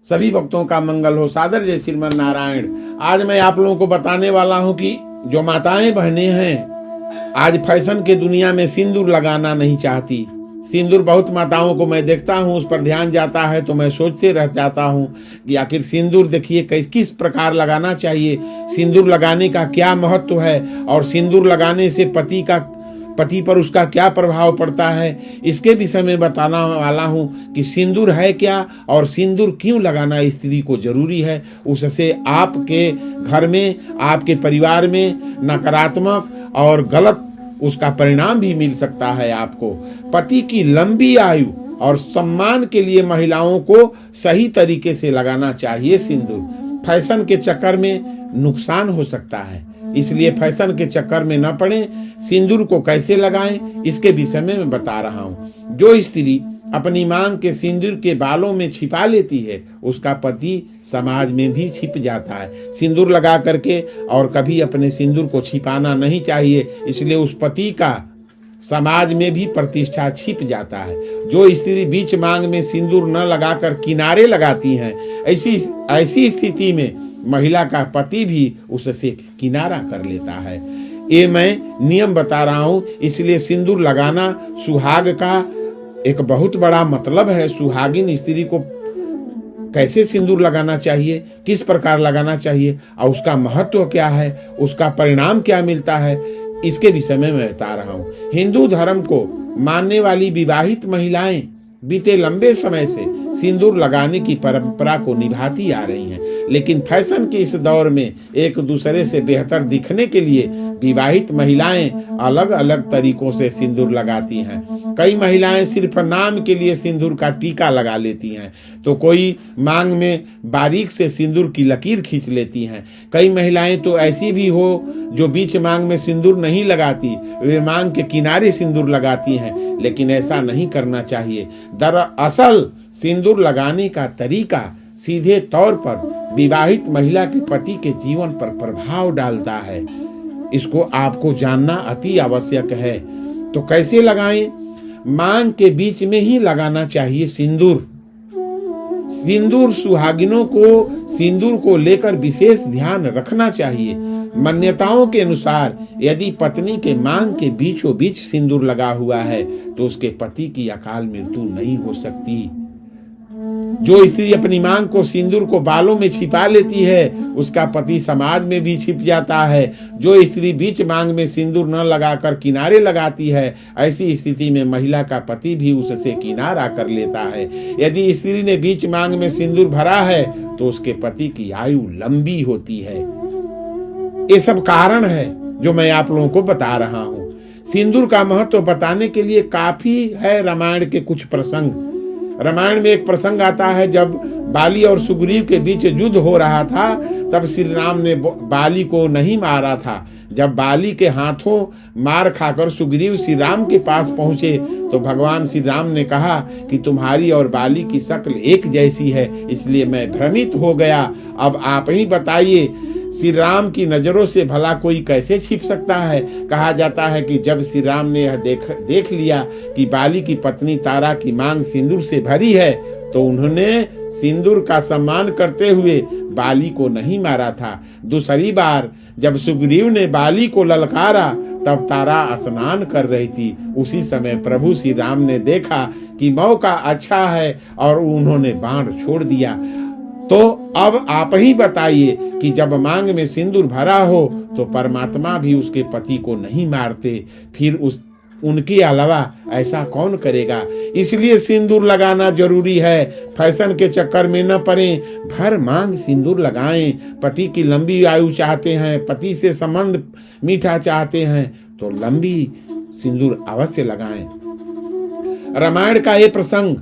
सभी भक्तों का मंगल हो। सादर जय श्रीमन नारायण। आज मैं आप लोगों को बताने वाला हूं कि जो माताएं बहनें हैं आज फैशन के दुनिया में सिंदूर लगाना नहीं चाहती। सिंदूर बहुत माताओं को मैं देखता हूं, उस पर ध्यान जाता है तो मैं सोचते रह जाता हूं कि आखिर सिंदूर देखिए किस प्रकार लगाना चाहिए, सिंदूर लगाने का क्या महत्व है और सिंदूर लगाने से पति पर उसका क्या प्रभाव पड़ता है, इसके विषय में बताना वाला हूं कि सिंदूर है क्या और सिंदूर क्यों लगाना स्त्री को जरूरी है। उससे आपके घर में, आपके परिवार में नकारात्मक और गलत उसका परिणाम भी मिल सकता है। आपको पति की लंबी आयु और सम्मान के लिए महिलाओं को सही तरीके से लगाना चाहिए सिंदूर। फैशन के चक्कर में नुकसान हो सकता है, इसलिए फैशन के चक्कर में न पड़े। सिंदूर को कैसे लगाएं इसके विषय में मैं बता रहा हूं। जो स्त्री अपनी मांग के सिंदूर के बालों में छिपा लेती है उसका पति समाज में भी छिप जाता है। सिंदूर लगा करके और कभी अपने सिंदूर को छिपाना नहीं चाहिए, इसलिए उस पति का समाज में भी प्रतिष्ठा छिप जाता है। जो स्त्री बीच मांग में सिंदूर न लगाकर किनारे लगाती हैं, ऐसी स्थिति में महिला का पति भी उससे किनारा कर लेता है। ये मैं नियम बता रहा हूं, इसलिए सिंदूर लगाना सुहाग का एक बहुत बड़ा मतलब है। सुहागिन स्त्री को कैसे सिंदूर लगाना चाहिए, किस प्रकार लगाना चाहिए और उसका महत्व क्या है, उसका परिणाम क्या मिलता है, इसके विषय में मैं बता रहा हूं। हिंदू धर्म को मानने वाली विवाहित महिलाएं बीते लंबे समय से सिंदूर लगाने की परंपरा को निभाती आ रही हैं, लेकिन फैशन के इस दौर में एक दूसरे से बेहतर दिखने के लिए विवाहित महिलाएं अलग अलग तरीकों से सिंदूर लगाती हैं। कई महिलाएं सिर्फ नाम के लिए सिंदूर का टीका लगा लेती हैं, तो कोई मांग में बारीक से सिंदूर की लकीर खींच लेती हैं। कई महिलाएं तो ऐसी भी हो जो बीच मांग में सिंदूर नहीं लगाती, वे मांग के किनारे सिंदूर लगाती हैं, लेकिन ऐसा नहीं करना चाहिए। दरअसल सिंदूर लगाने का तरीका सीधे तौर पर विवाहित महिला के पति के जीवन पर प्रभाव डालता है। इसको आपको जानना अति आवश्यक है। तो कैसे लगाएं? मांग के बीच में ही लगाना चाहिए सिंदूर। सिंदूर सुहागिनों को सिंदूर को लेकर विशेष ध्यान रखना चाहिए। मान्यताओं के अनुसार यदि पत्नी के मांग के बीचों बीच सिंदूर लगा हुआ है तो उसके पति की अकाल मृत्यु नहीं हो सकती। जो स्त्री अपनी मांग को सिंदूर को बालों में छिपा लेती है उसका पति समाज में भी छिप जाता है। जो स्त्री बीच मांग में सिंदूर न लगाकर किनारे लगाती है, ऐसी स्थिति में महिला का पति भी उससे किनारा कर लेता है। यदि स्त्री ने बीच मांग में सिंदूर भरा है तो उसके पति की आयु लंबी होती है। ये सब कारण है जो मैं आप लोगों को बता रहा हूं। सिंदूर का महत्व बताने के लिए काफी है रामायण के कुछ प्रसंग। रामायण में एक प्रसंग आता है जब बाली और सुग्रीव के बीच युद्ध हो रहा था, तब श्री राम ने बाली को नहीं मारा था। जब बाली के हाथों मार खाकर सुग्रीव श्री राम के पास पहुंचे तो भगवान श्री राम ने कहा कि तुम्हारी और बाली की शक्ल एक जैसी है, इसलिए मैं भ्रमित हो गया। अब आप ही बताइए, श्री राम की नजरों से भला कोई कैसे छिप सकता है? कहा जाता है कि जब श्री राम ने यह देख लिया कि बाली की पत्नी तारा की मांग सिंदूर से भरी है तो उन्होंने सिंदूर का सम्मान करते हुए बाली को नहीं मारा था। दूसरी बार जब सुग्रीव ने बाली को ललकारा तब तारा स्नान कर रही थी। उसी समय प्रभु श्री राम ने देखा कि मौका अच्छा है और उन्होंने बाण छोड़ दिया। तो अब आप ही बताइए कि जब मांग में सिंदूर भरा हो तो परमात्मा भी उसके पति को नहीं मारते, फिर उनके अलावा ऐसा कौन करेगा? इसलिए सिंदूर लगाना जरूरी है। फैशन के चक्कर में न पड़ें, भर मांग सिंदूर लगाएं। पति की लंबी आयु चाहते हैं, पति से संबंध मीठा चाहते हैं तो लंबी सिंदूर अवश्य लगाएं। रामायण का ये प्रसंग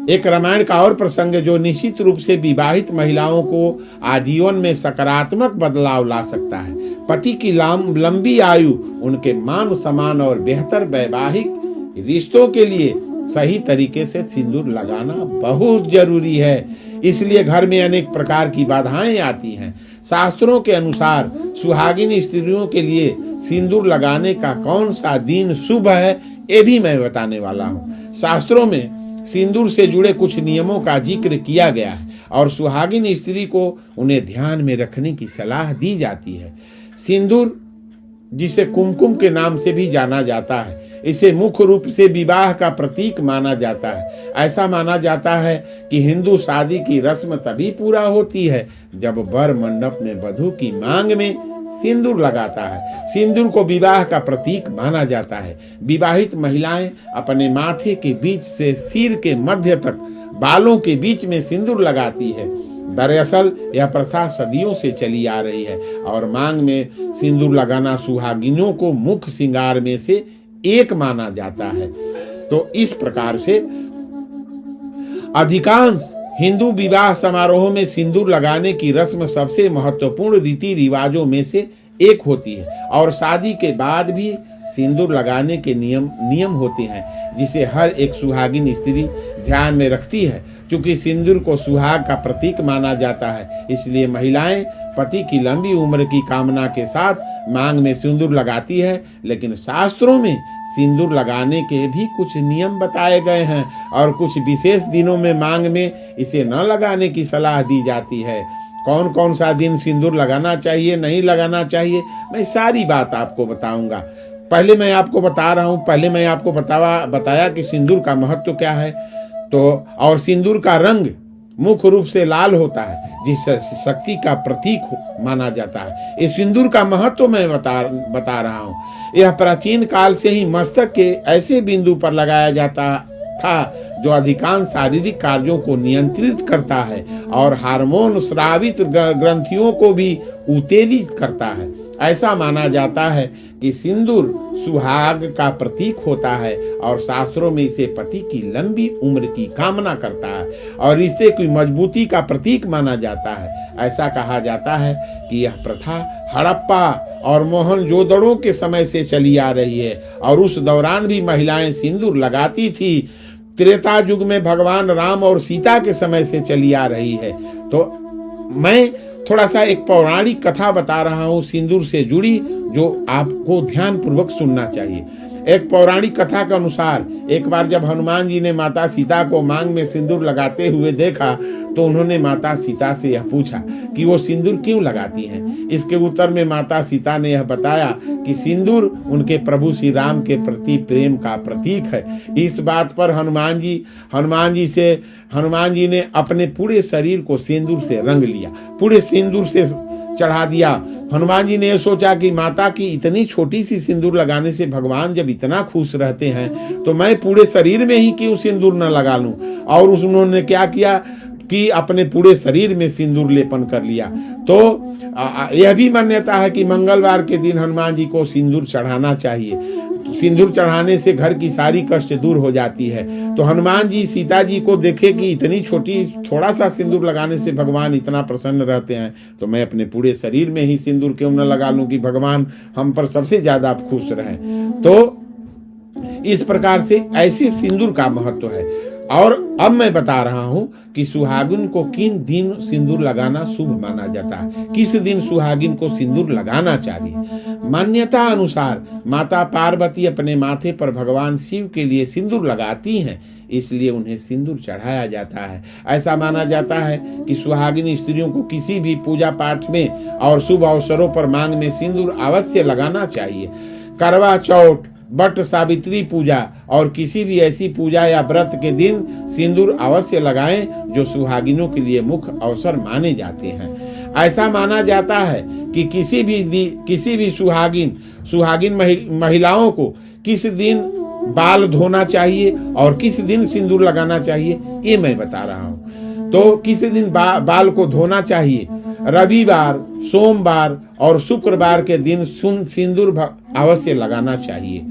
एक रामायण का और प्रसंग जो निश्चित रूप से विवाहित महिलाओं को आजीवन में सकारात्मक बदलाव ला सकता है। पति की लंबी आयु उनके मान सम्मान और बेहतर वैवाहिक रिश्तों के लिए सही तरीके से सिंदूर लगाना बहुत जरूरी है। इसलिए घर में अनेक प्रकार की बाधाएं आती हैं। शास्त्रों के अनुसार सुहागिन स्त्रियों के लिए सिंदूर लगाने का कौन सा दिन शुभ है ये भी मैं बताने वाला हूँ। शास्त्रों में सिंदूर से जुड़े कुछ नियमों का जिक्र किया गया है और सुहागिन स्त्री को उन्हें ध्यान में रखने की सलाह दी जाती है। सिंदूर, जिसे कुमकुम के नाम से भी जाना जाता है, इसे मुख्य रूप से विवाह का प्रतीक माना जाता है। ऐसा माना जाता है कि हिंदू शादी की रस्म तभी पूरा होती है जब वर मंडप में वधू की मांग में सिंदूर लगाता है। सिंदूर को विवाह का प्रतीक माना जाता है। विवाहित महिलाएं अपने माथे के बीच से सिर के मध्य तक बालों के बीच में सिंदूर लगाती है। दरअसल यह प्रथा सदियों से चली आ रही है और मांग में सिंदूर लगाना सुहागिनों को मुख्य श्रृंगार में से एक माना जाता है। तो इस प्रकार से अधिकांश हिंदू विवाह समारोह में सिंदूर लगाने की रस्म सबसे महत्वपूर्ण रीति रिवाजों में से एक होती है और शादी के बाद भी सिंदूर लगाने के नियम होते हैं, जिसे हर एक सुहागिन स्त्री ध्यान में रखती है। चूंकि सिंदूर को सुहाग का प्रतीक माना जाता है, इसलिए महिलाएं पति की लंबी उम्र की कामना के साथ मांग में सिंदूर लगाती है। लेकिन शास्त्रों में सिंदूर लगाने के भी कुछ नियम बताए गए हैं और कुछ विशेष दिनों में मांग में इसे न लगाने की सलाह दी जाती है। कौन कौन सा दिन सिंदूर लगाना चाहिए, नहीं लगाना चाहिए, मैं सारी बात आपको बताऊंगा। पहले मैं आपको बता रहा हूं, पहले मैं आपको बताया कि सिंदूर का महत्व क्या है। तो और सिंदूर का रंग मुख्य रूप से लाल होता है, जिससे शक्ति का प्रतीक माना जाता है। इस सिंदूर का महत्व मैं बता रहा हूँ। यह प्राचीन काल से ही मस्तक के ऐसे बिंदु पर लगाया जाता था जो अधिकांश शारीरिक कार्यों को नियंत्रित करता है और हार्मोन स्रावित ग्रंथियों को भी उत्तेजित करता है। ऐसा माना जाता है कि सिंदूर सुहाग का प्रतीक होता है और शास्त्रों में इसे पति की लंबी उम्र की कामना करता है और रिश्ते की मजबूती का प्रतीक माना जाता है। ऐसा कहा जाता है कि यह प्रथा हड़प्पा और मोहनजोदड़ो के समय से चली आ रही है और उस दौरान भी महिलाएं सिंदूर लगाती थी। त्रेता युग में भगवान राम और सीता के समय से चली आ रही है। तो मैं थोड़ा सा एक पौराणिक कथा बता रहा हूँ सिंदूर से जुड़ी, जो आपको ध्यान पूर्वक सुनना चाहिए। एक पौराणिक कथा के अनुसार एक बार जब हनुमान जी ने माता सीता को मांग में सिंदूर लगाते हुए देखा तो उन्होंने माता सीता से यह पूछा कि वो सिंदूर क्यों लगाती हैं। इसके उत्तर में माता सीता ने यह बताया कि सिंदूर उनके प्रभु श्री राम के प्रति प्रेम का प्रतीक है। इस बात पर हनुमान जी ने अपने पूरे शरीर को सिंदूर से रंग लिया, पूरे सिंदूर से चढ़ा दिया। हनुमान जी ने यह सोचा कि माता की इतनी छोटी सी सिंदूर लगाने से भगवान जब इतना खुश रहते हैं तो मैं पूरे शरीर में ही क्यों सिंदूर न लगा लूं। और उन्होंने क्या किया कि अपने पूरे शरीर में सिंदूर लेपन कर लिया। तो यह भी मान्यता है कि मंगलवार के दिन हनुमान जी को सिंदूर चढ़ाना चाहिए। सिंदूर चढ़ाने से घर की सारी कष्ट दूर हो जाती है। तो हनुमान जी सीता जी को देखे कि इतनी छोटी थोड़ा सा सिंदूर लगाने से भगवान इतना प्रसन्न रहते हैं, तो मैं अपने पूरे शरीर में ही सिंदूर क्यों न लगा लूं कि भगवान हम पर सबसे ज्यादा खुश रहें। तो इस प्रकार से ऐसे सिंदूर का महत्व है। और अब मैं बता रहा हूं कि सुहागिन को किन दिन सिंदूर लगाना शुभ माना जाता है, किस दिन सुहागिन को सिंदूर लगाना चाहिए। मान्यता अनुसार माता पार्वती अपने माथे पर भगवान शिव के लिए सिंदूर लगाती हैं, इसलिए उन्हें सिंदूर चढ़ाया जाता है। ऐसा माना जाता है कि सुहागिन स्त्रियों को किसी भी पूजा पाठ में और शुभ अवसरों पर मांग में सिंदूर अवश्य लगाना चाहिए। करवा चौथ, बट सावित्री पूजा और किसी भी ऐसी पूजा या व्रत के दिन सिंदूर अवश्य लगाएं जो सुहागिनों के लिए मुख्य अवसर माने जाते हैं। ऐसा माना जाता है कि किसी भी सुहागिन महिलाओं को किस दिन बाल धोना चाहिए और किस दिन सिंदूर लगाना चाहिए, ये मैं बता रहा हूँ। तो किस दिन बाल को धोना चाहिए? रविवार, सोमवार और शुक्रवार के दिन सिंदूर अवश्य लगाना चाहिए।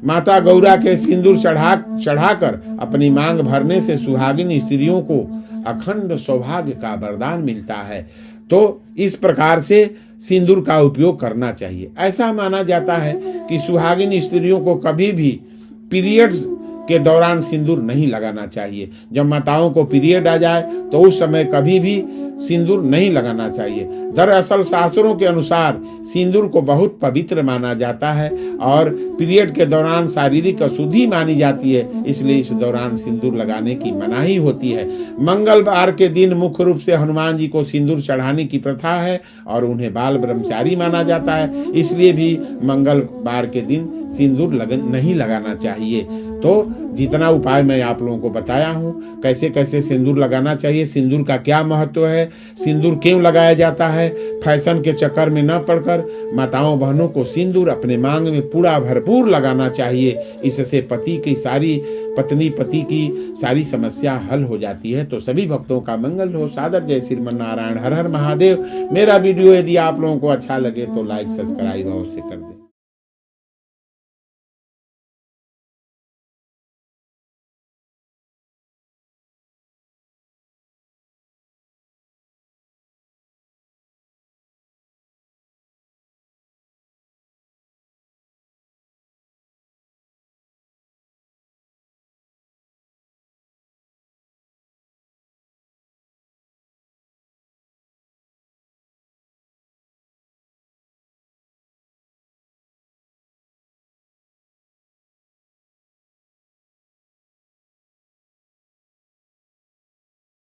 माता गौरा के सिंदूर चढ़ाकर अपनी मांग भरने से सुहागिन स्त्रियों को अखंड सौभाग्य का वरदान मिलता है। तो इस प्रकार से सिंदूर का उपयोग करना चाहिए। ऐसा माना जाता है कि सुहागिन स्त्रियों को कभी भी पीरियड्स के दौरान सिंदूर नहीं लगाना चाहिए। जब माताओं को पीरियड आ जाए तो उस समय कभी भी सिंदूर नहीं लगाना चाहिए। दरअसल शास्त्रों के अनुसार सिंदूर को बहुत पवित्र माना जाता है और पीरियड के दौरान शारीरिक अशुद्धि मानी जाती है, इसलिए इस दौरान सिंदूर लगाने की मनाही होती है। मंगलवार के दिन मुख्य रूप से हनुमान जी को सिंदूर चढ़ाने की प्रथा है और उन्हें बाल ब्रह्मचारी माना जाता है, इसलिए भी मंगलवार के दिन सिंदूर नहीं लगाना चाहिए। तो जितना उपाय मैं आप लोगों को बताया हूँ, कैसे कैसे सिंदूर लगाना चाहिए, सिंदूर का क्या महत्व है, सिंदूर क्यों लगाया जाता है, फैशन के चक्कर में न पड़कर माताओं बहनों को सिंदूर अपने मांग में पूरा भरपूर लगाना चाहिए। इससे पत्नी पति की सारी समस्या हल हो जाती है। तो सभी भक्तों का मंगल हो। सादर जय श्रीमन्नारायण। हर हर महादेव। मेरा वीडियो यदि आप लोगों को अच्छा लगे तो लाइक सब्सक्राइब अवश्य कर दें।